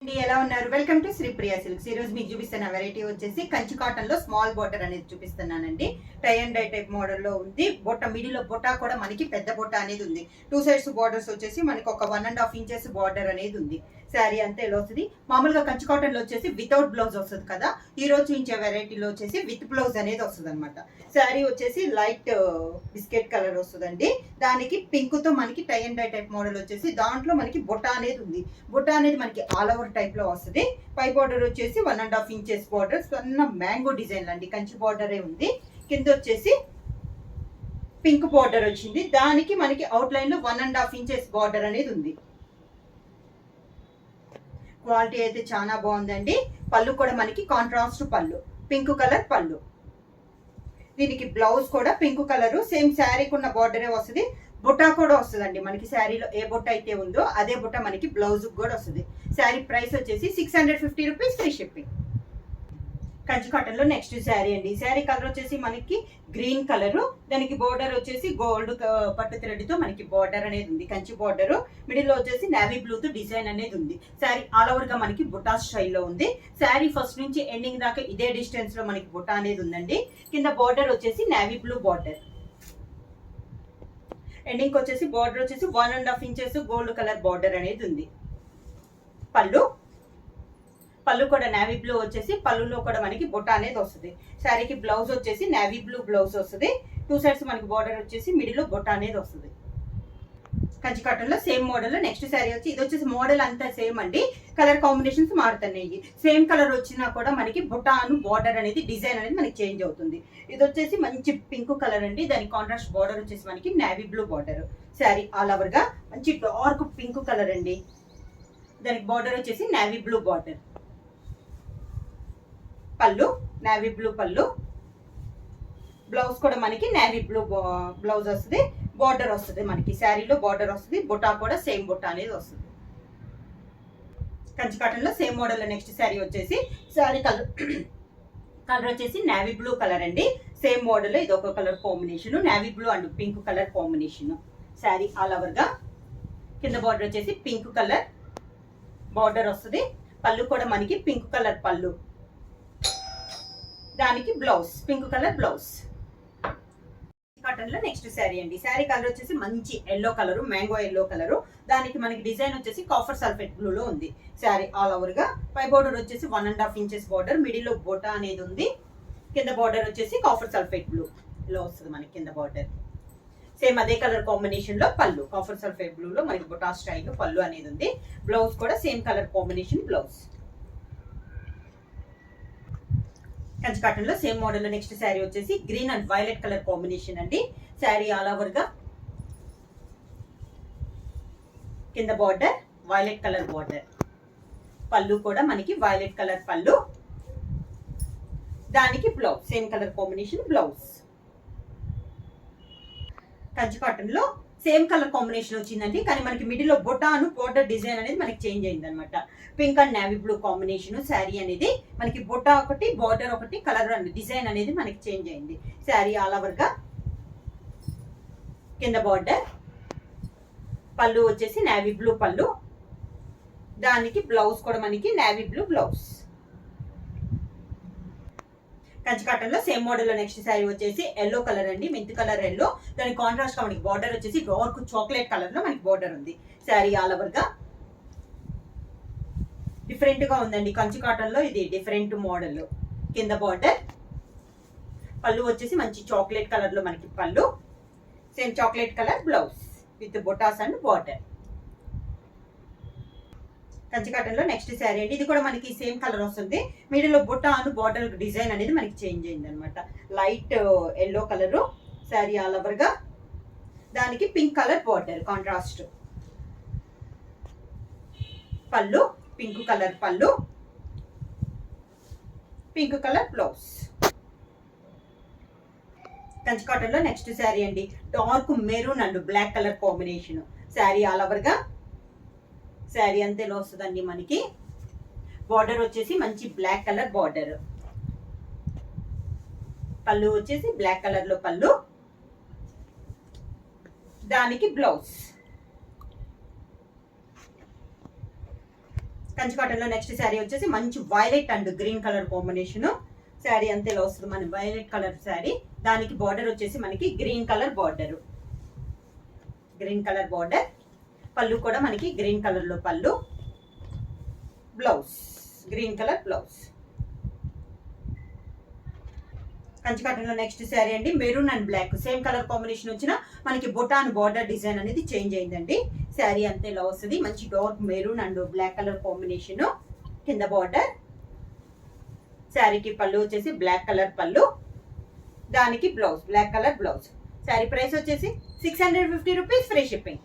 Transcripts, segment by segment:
ఎలా ఉన్నారు? Welcome to Sripriya silks. ఈ రోజు మీకు చూపిస్తున్న వెరైటీ వచ్చేసి కంచి కాటన్ లో స్మాల్ బోర్డర్ అనేది చూపిస్తున్నానండి. Tie and dye type model లో ఉంది. బొట్ట మిడిల్ లో బొట్ట కూడా మనకి పెద్ద బొట్ట అనేది ఉంది. 2 సైడ్స్ బోర్డర్స్ వచ్చేసి మనకి ఒక 1.5 ఇంచెస్ బార్డర్ అనేది ఉంది. శారీ అంతా ఎలా వస్తుంది? మామూలుగా కంచి కాటన్ లో వచ్చేసి వితౌట్ బ్లౌజ్ వస్తుంది కదా, ఈ రోజు చూపించే వెరైటీలో వచ్చేసి విత్ బ్లౌజ్ అనేది వస్తుంది అనమాట. శారీ వచ్చేసి లైట్ బిస్కెట్ కలర్ వస్తుందండి. దానికి పింక్ తో మనకి tie and dye type model వచ్చేసి దాంట్లో మనకి బొట్ట అనేది ఉంది. బొట్ట అనేది మనకి ఆల్ ఓవర్ టైప్ లో వస్తుంది. పై బార్డర్ వచ్చేసి 1.5 ఇంచెస్ బార్డర్, సన్న మ్యాంగో డిజైన్ అండి. కంచి బార్డరే ఉంది. కింద వచ్చేసి పింక్ బార్డర్ వచ్చింది. దానికి మనకి అవుట్ లైన్ లో 1.5 ఇంచెస్ బార్డర్ అనేది ఉంది. క్వాలిటీ అయితే చాలా బాగుందండి. పళ్ళు కూడా మనకి కాంట్రాస్ట్ పళ్ళు, పింక్ కలర్ పళ్ళు. దీనికి బ్లౌజ్ కూడా పింక్ కలర్, సేమ్ శారీకి ఉన్న బార్డరే వస్తుంది. బుట్ట కూడా వస్తుందండి మనకి. శారీలో ఏ బుట్ట అయితే ఉందో అదే బుట్ట మనకి బ్లౌజ్ కూడా వస్తుంది. శారీ ప్రైస్ వచ్చేసి 650 rupees, free shipping. Kanchi cotton లో నెక్స్ట్ శారీ అండి. శారీ కలర్ వచ్చేసి మనకి గ్రీన్ కలర్, దానికి బోర్డర్ వచ్చేసి గోల్డ్ పట్టు థ్రెడ్ తో మనకి బోర్డర్ అనేది ఉంది. కంచి బోర్డర్ మిడిల్ లో వచ్చేసి నేవీ బ్లూ తో డిజైన్ అనేది ఉంది. శారీ ఆల్ ఓవర్ గా మనకి బుట్టా స్టైల్లో ఉంది. శారీ ఫస్ట్ నుంచి ఎండింగ్ దాకా ఇదే డిస్టెన్స్ లో మనకి బుట్ట అనేది ఉందండి. కింద బోర్డర్ వచ్చేసి నేవీ బ్లూ బోర్డర్, ఎండింగ్ వచ్చేసి బార్డర్ వచ్చేసి 1.5 ఇంచెస్ గోల్డ్ కలర్ బార్డర్ అనేది ఉంది. పళ్ళు కూడా నేవీ బ్లూ వచ్చేసి పళ్ళులో కూడా మనకి బుట్ట అనేది వస్తుంది. శారీకి బ్లౌజ్ వచ్చేసి నేవీ బ్లూ బ్లౌజ్ వస్తుంది. 2 సైడ్స్ మనకి బార్డర్ వచ్చేసి మిడిల్ లో బుట్ట అనేది వస్తుంది. కంచి కాటన్ లో సేమ్ మోడల్ లో నెక్స్ట్ శారీ వచ్చి ఇది వచ్చేసి మోడల్ అంతా సేమ్ అండి. కలర్ కాంబినేషన్స్ మారుతున్నాయి. సేమ్ కలర్ వచ్చినా కూడా మనకి బుట్టాను బార్డర్ అనేది డిజైన్ అనేది మనకి చేంజ్ అవుతుంది. ఇది వచ్చేసి మంచి పింక్ కలర్ అండి. దాని కాంట్రాస్ట్ బార్డర్ వచ్చేసి మనకి navy blue border. Sari all over గా మంచి డార్క్ పింక్ కలర్ అండి. దానికి బార్డర్ వచ్చేసి నేవీ బ్లూ బార్డర్. పళ్ళు నేవీ బ్లూ పళ్ళు, బ్లౌజ్ కూడా మనకి నేవీ బ్లూ బ్లౌజ్ వస్తుంది. బార్డర్ వస్తుంది మనకి, శారీలో బార్డర్ వస్తుంది. బుట్టా కూడా సేమ్ బుట్ట అనేది వస్తుంది. కంచి కాటన్ లో సేమ్ మోడల్ లో నెక్స్ట్ శారీ వచ్చేసి శారీ కలర్ వచ్చేసి నేవీ బ్లూ కలర్ అండి. సేమ్ మోడల్ ఇది ఒక colour combination, navy blue and pink colour combination. Sari all over గా కింద బార్డర్ వచ్చేసి పింక్ కలర్ బార్డర్ వస్తుంది. పళ్ళు కూడా మనకి పింక్ కలర్ పళ్ళు, దానికి blouse pink colour blouse. Cotton లో నెక్స్ట్ శారీ అండి. శారీ కలర్ వచ్చేసి మంచి yellow colour, mango yellow colour. దానికి మనకి డిజైన్ వచ్చేసి కాఫర్ సల్ఫేట్ బ్లూ లో ఉంది. శారీ ఆల్ ఓవర్ గా పై బార్డర్ వచ్చేసి 1.5 ఇంచెస్ బార్డర్, మిడిల్ లో బోటా అనేది ఉంది. కింద బార్డర్ వచ్చేసి కాఫర్ సల్ఫేట్ బ్లూ లో వస్తుంది మనకి కింద బార్డర్. సేమ్ అదే కలర్ కాంబినేషన్ లో పళ్ళు, కాఫర్ సల్ఫేట్ బ్లూ లో మనకి బొటా స్టైల్ పళ్ళు అనేది ఉంది. బ్లౌజ్ కూడా same colour combination blouse. Kanchi cotton లో సేమ్ మోడల్ లో నెక్స్ట్ శారీ వచ్చేసి green and violet colour combination అండి. శారీ ఆల్ ఓవర్ గా కింద బార్డర్ వైలెట్ కలర్ బార్డర్, పళ్ళు కూడా మనకి వైలెట్ కలర్ పళ్ళు, దానికి blouse same colour combination blouse. Kanchi cotton లో సేమ్ కలర్ కాంబినేషన్ వచ్చిందండి, కానీ మనకి మిడిల్ లో బొటాను బోర్డర్ డిజైన్ అనేది మనకి చేంజ్ అయింది అనమాట. Pink and navy blue combination sari అనేది మనకి బొటా ఒకటి బోర్డర్ ఒకటి కలర్ అండ్ డిజైన్ అనేది మనకి చేంజ్ అయింది. శారీ ఆల్ ఓవర్ గా కింద బార్డర్, పళ్ళు వచ్చేసి నేవీ బ్లూ పళ్ళు, దానికి బ్లౌజ్ కూడా మనకి navy blue blouse. Kanchi cotton లో సేమ్ మోడల్ లో నెక్స్ట్ శారీ వచ్చేసి ఎల్లో కలర్ అండి, మెంత్ కలర్ ఎల్లో. దాని కాంట్రాస్ట్ గా మనకి బార్డర్ వచ్చేసి డార్క్ చాక్లెట్ కలర్ లో మనకి బార్డర్ ఉంది. శారీ ఆల్ ఓవర్ గా డిఫరెంట్ గా ఉందండి. కంచి కాటన్ లో ఇది డిఫరెంట్ మోడల్. కింద బార్డర్, పళ్ళు వచ్చేసి మంచి చాక్లెట్ కలర్ లో మనకి పళ్ళు, same chocolate colour blouse with బొటాస్ అండ్ బార్డర్. కంచి కాటన్ లో నెక్స్ట్ శారీ అండి. ఇది కూడా మనకి సేమ్ కలర్ వస్తుంది. మిడిల్ లో బుట్ట అను బార్డర్ డిజైన్ అనేది మనకి చేంజ్ అయింది అనమాట. Light yellow colour sari all over గా, దానికి పింక్ కలర్ బార్డర్ కాంట్రాస్ట్. పళ్ళు పింక్ కలర్ పళ్ళు, pink colour blouse. Kanchi cotton లో నెక్స్ట్ శారీ అండి. Dark maroon and black colour combination. Sari all over గా శారీ అంతా ఎలా వస్తుందండి మనకి. బార్డర్ వచ్చేసి మంచి బ్లాక్ కలర్ బార్డర్, పళ్ళు వచ్చేసి బ్లాక్ కలర్ లో పళ్ళు, దానికి బ్లౌజ్. కంచి కాటన్ లో నెక్స్ట్ శారీ వచ్చేసి మంచి violet and green colour combination. Sari అంతే ఇలా వస్తుంది మన వైలెట్ కలర్ శారీ. దానికి బార్డర్ వచ్చేసి మనకి గ్రీన్ కలర్ బార్డర్. పళ్ళు కూడా మనకి గ్రీన్ కలర్ లో పళ్ళు. Blouse green colour blouse. Kanchi cotton లో నెక్స్ట్ శారీ అండి maroon and black same colour combination వచ్చిన మనకి బొటాన్ బార్డర్ డిజైన్ అనేది చేంజ్ అయిందండి. శారీ అంతే ఇలా వస్తుంది మంచి dark maroon and black colour combination. కింద బార్డర్. శారీకి పళ్ళు వచ్చేసి బ్లాక్ కలర్ పళ్ళు. దానికి blouse black colour blouse. Sari price వచ్చేసి 650 rupees free shipping.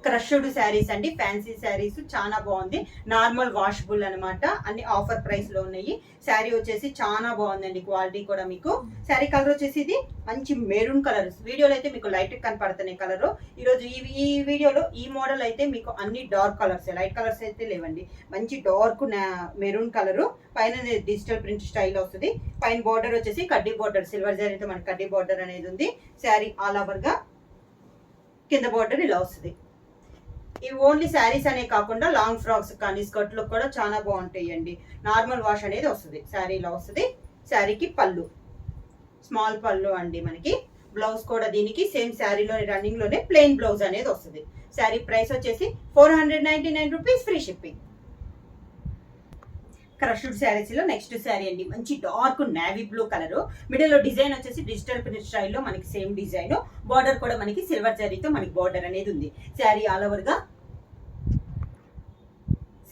Crushed saris అండి ఫ్యాన్సీ శారీస్ చాలా బాగుంది. నార్మల్ వాషబుల్ అనమాట. అన్ని ఆఫర్ ప్రైస్ లో ఉన్నాయి. శారీ వచ్చేసి చాలా బాగుందండి క్వాలిటీ కూడా. మీకు శారీ కలర్ వచ్చేసి ఇది మంచి మెరూన్ కలర్. వీడియోలో అయితే మీకు లైట్ కనపడుతున్నాయి కలర్. ఈరోజు ఈ వీడియోలో ఈ మోడల్ అయితే మీకు అన్ని డార్క్ కలర్స్ లైట్ కలర్స్ అయితే లేవండి. మంచి డార్క్ మెరూన్ కలర్. పైన డిజిటల్ ప్రింట్ స్టైల్ వస్తుంది. పైన బార్డర్ వచ్చేసి కడ్డీ బార్డర్ సిల్వర్ జరీతో మనకి కడ్డీ బార్డర్ అనేది ఉంది. శారీ ఆల్ ఓవర్ గా కింద బార్డర్ ఇలా వస్తుంది. ఇవి ఓన్లీ శారీస్ అనే కాకుండా లాంగ్ ఫ్రాక్స్ కానీ స్కర్ట్లు కూడా చాలా బాగుంటాయండి. నార్మల్ వాష్ అనేది వస్తుంది. శారీ ఇలా వస్తుంది. శారీకి పళ్ళు స్మాల్ పళ్ళు అండి మనకి. బ్లౌజ్ కూడా దీనికి సేమ్ శారీలోని రన్నింగ్ లోనే ప్లెయిన్ బ్లౌజ్ అనేది వస్తుంది. శారీ ప్రైస్ వచ్చేసి 499 rupees free shipping. Crushed saris లో నెక్స్ట్ శారీ అండి మంచి dark navy blue colour. Middle లో డిజైన్ వచ్చేసి డిజిటల్ ప్రింట్ స్టైల్లో మనకి సేమ్ డిజైన్. బార్డర్ కూడా మనకి సిల్వర్ జరీతో మనకి బార్డర్ అనేది ఉంది. శారీ ఆల్ ఓవర్ గా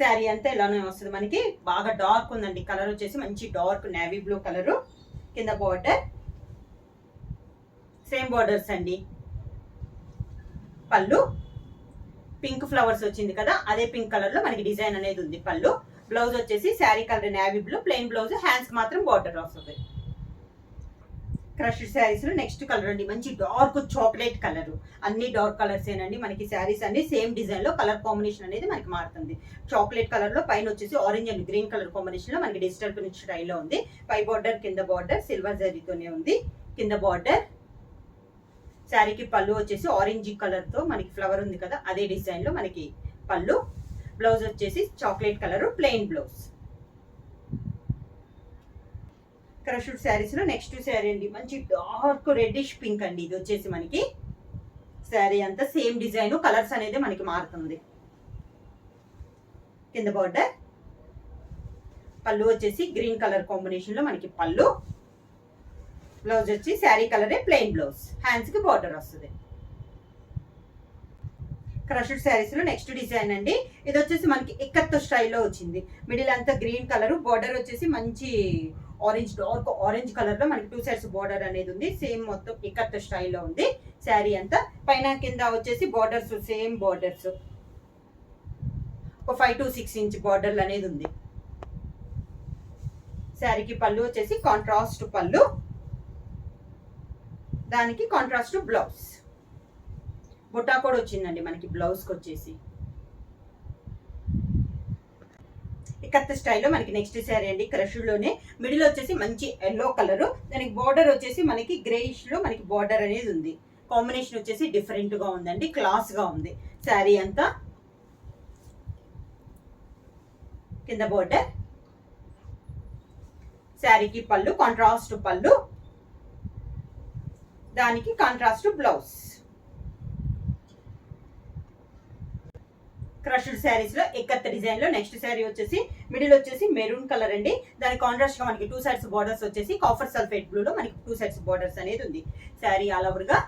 శారీ అంతా ఇలానే వస్తుంది మనకి. బాగా డార్క్ ఉందండి కలర్ వచ్చేసి మంచి డార్క్ నేవీ బ్లూ కలర్. కింద బార్డర్ సేమ్ బార్డర్స్ అండి. పళ్ళు పింక్ ఫ్లవర్స్ వచ్చింది కదా అదే పింక్ కలర్ లో మనకి డిజైన్ అనేది ఉంది పళ్ళు. బ్లౌజ్ వచ్చేసి sari colour navy blue plain blouse. Hands మాత్రం బార్డర్ వస్తుంది. క్రష్డ్ శారీస్ లో నెక్స్ట్ కలర్ అండి మంచి డార్క్ చాక్లెట్ కలర్. అన్ని డార్క్ కలర్స్ ఏనండి మనకి. శారీస్ అన్ని సేమ్ డిజైన్ లో కలర్ కాంబినేషన్ అనేది మనకి మారుతుంది. చాక్లెట్ కలర్ లో పైన వచ్చేసి orange and green colour combination లో మనకి డిజిటల్ ప్రింట్ స్టైల్లో ఉంది. పై బార్డర్ కింద బార్డర్ సిల్వర్ జరీతోనే ఉంది. కింద బార్డర్. శారీకి పళ్ళు వచ్చేసి ఆరెంజ్ కలర్ తో మనకి ఫ్లవర్ ఉంది కదా అదే డిజైన్ లో మనకి పళ్ళు. బ్లౌజ్ వచ్చేసి chocolate colour plain blouse. Crushed saris లో నెక్స్ట్ శారీ అండి మంచి డార్క్ రెడ్డిష్ పింక్ అండి. ఇది వచ్చేసి మనకి శారీ అంతా సేమ్ డిజైన్ కలర్స్ అనేది మనకి మారుతుంది. కింద బార్డర్. పళ్ళు వచ్చేసి గ్రీన్ కలర్ కాంబినేషన్ లో మనకి పళ్ళు. బ్లౌజ్ వచ్చి శారీ కలరే ప్లెయిన్ బ్లౌజ్. హ్యాండ్స్ కి బార్డర్ వస్తుంది. క్రష్డ్ శారీస్ లో నెక్స్ట్ డిజైన్ అండి. ఇది వచ్చేసి మనకి ఇక్కత్ స్టైల్లో వచ్చింది. మిడిల్ అంతా గ్రీన్ కలర్. బార్డర్ వచ్చేసి మంచి ఆరెంజ్ డార్క్ ఆరెంజ్ కలర్ లో మనకి 2 సైడ్స్ బార్డర్ అనేది ఉంది. సేమ్ మొత్తం ఇక్కత్ స్టైల్లో ఉంది. శారీ అంతా పైన కింద వచ్చేసి బార్డర్స్ సేమ్ బార్డర్స్. ఒక 5 to 6 ఇంచ్ బార్డర్లు అనేది ఉంది. శారీకి పళ్ళు వచ్చేసి కాంట్రాస్ట్ పళ్ళు. దానికి కాంట్రాస్ట్ బ్లౌజ్. బుట్టా కూడా వచ్చిందండి మనకి బ్లౌజ్ కి వచ్చేసి. ఇక్కత్ స్టైల్లో మనకి నెక్స్ట్ శారీ అండి క్రష్డ్ లోనే. మిడిల్ వచ్చేసి మంచి ఎల్లో కలర్. దానికి బార్డర్ వచ్చేసి మనకి గ్రేయిష్ లో మనకి బార్డర్ అనేది ఉంది. కాంబినేషన్ వచ్చేసి డిఫరెంట్ గా ఉందండి. క్లాస్ గా ఉంది శారీ అంతా. కింద బార్డర్. శారీకి పళ్ళు కాంట్రాస్ట్ పళ్ళు. దానికి కాంట్రాస్ట్ బ్లౌజ్. క్రష్డ్ శారీస్ లో ఇక్కత్ డిజైన్ లో నెక్స్ట్ శారీ వచ్చేసి మిడిల్ వచ్చేసి మెరూన్ కలర్ అండి. దాని కాంట్రాస్ట్ గా మనకి 2 సైడ్స్ బార్డర్స్ వచ్చేసి కాఫర్ సల్ఫేట్ బ్లూ లో మనకి 2 సైడ్స్ బార్డర్స్ అనేది ఉంది. శారీ ఆల్ ఓవర్ గా.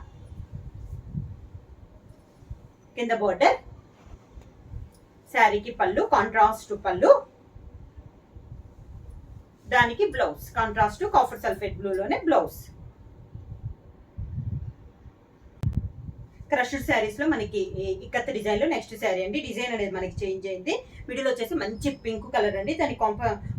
కింద బార్డర్. శారీకి పళ్ళు కాంట్రాస్ట్ పళ్ళు. దానికి blouse contrast copper sulphate blue లోనే బ్లౌజ్. క్రష్డ్ శారీస్ లో మనకి ఇక్కత్ డిజైన్ లో నెక్స్ట్ శారీ అండి. డిజైన్ అనేది మనకి చేంజ్ అయింది. మిడిల్ వచ్చేసి మంచి పింక్ కలర్ అండి. దాని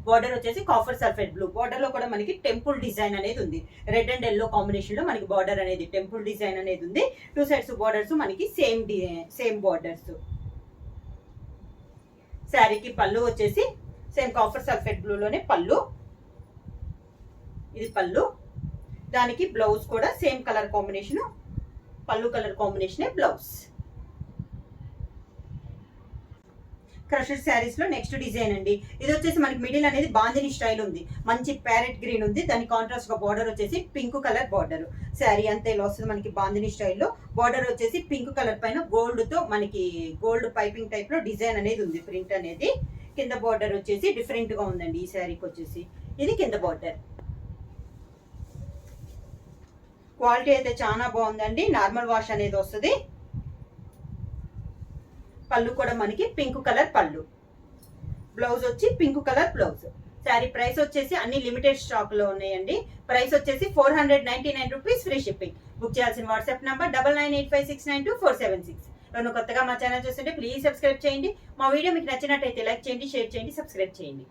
బార్డర్ వచ్చేసి కాఫర్ సల్ఫేట్ బ్లూ. బార్డర్ లో కూడా మనకి టెంపుల్ డిజైన్ అనేది ఉంది. రెడ్ అండ్ ఎల్లో కాంబినేషన్ లో మనకి బార్డర్ అనేది టెంపుల్ డిజైన్ అనేది ఉంది. 2 సైడ్స్ బార్డర్స్ మనకి సేమ్ బార్డర్స్. శారీకి పళ్ళు వచ్చేసి సేమ్ కాఫర్ సల్ఫేట్ బ్లూ లోనే పళ్ళు. ఇది పళ్ళు. దానికి బ్లౌజ్ కూడా సేమ్ కలర్ కాంబినేషన్ పళ్ళు colour combination blouse. Crusher saris లో నెక్స్ట్ డిజైన్ అండి. ఇది వచ్చేసి మనకి మిడిల్ అనేది బాందిని స్టైల్ ఉంది, మంచి ప్యారెట్ గ్రీన్ ఉంది, దాని కాంట్రాస్ట్ గా బార్డర్ వచ్చేసి పింక్ కలర్ బార్డర్. శారీ అంతా ఇలా వస్తుంది మనకి బాందిని స్టైల్లో. బార్డర్ వచ్చేసి పింక్ కలర్ పైన గోల్డ్ తో మనకి గోల్డ్ పైపింగ్ టైప్ లో డిజైన్ అనేది ఉంది, ప్రింట్ అనేది. కింద బార్డర్ వచ్చేసి డిఫరెంట్ గా ఉందండి ఈ శారీకి వచ్చేసి. ఇది కింద బార్డర్. క్వాలిటీ అయితే చాలా బాగుందండి, నార్మల్ వాష్ అనేది వస్తుంది. పళ్ళు కూడా మనకి పింక్ కలర్ పళ్ళు, బ్లౌజ్ వచ్చి pink colour blouse. Sari price వచ్చేసి అన్ని లిమిటెడ్ స్టాక్ లో ఉన్నాయండి. ప్రైస్ వచ్చేసి 499 రూపీస్, ఫ్రీ షిప్పింగ్. బుక్ చేయాల్సిన వాట్సాప్ నంబర్ 9985692476. ఎవరైనా కొత్తగా మా ఛానల్ చూస్తుంటే ప్లీజ్ సబ్స్క్రైబ్ చేయండి. మా వీడియో మీకు నచ్చినట్టయితే లైక్ చేయండి, షేర్ చేయండి, సబ్స్క్రైబ్ చేయండి.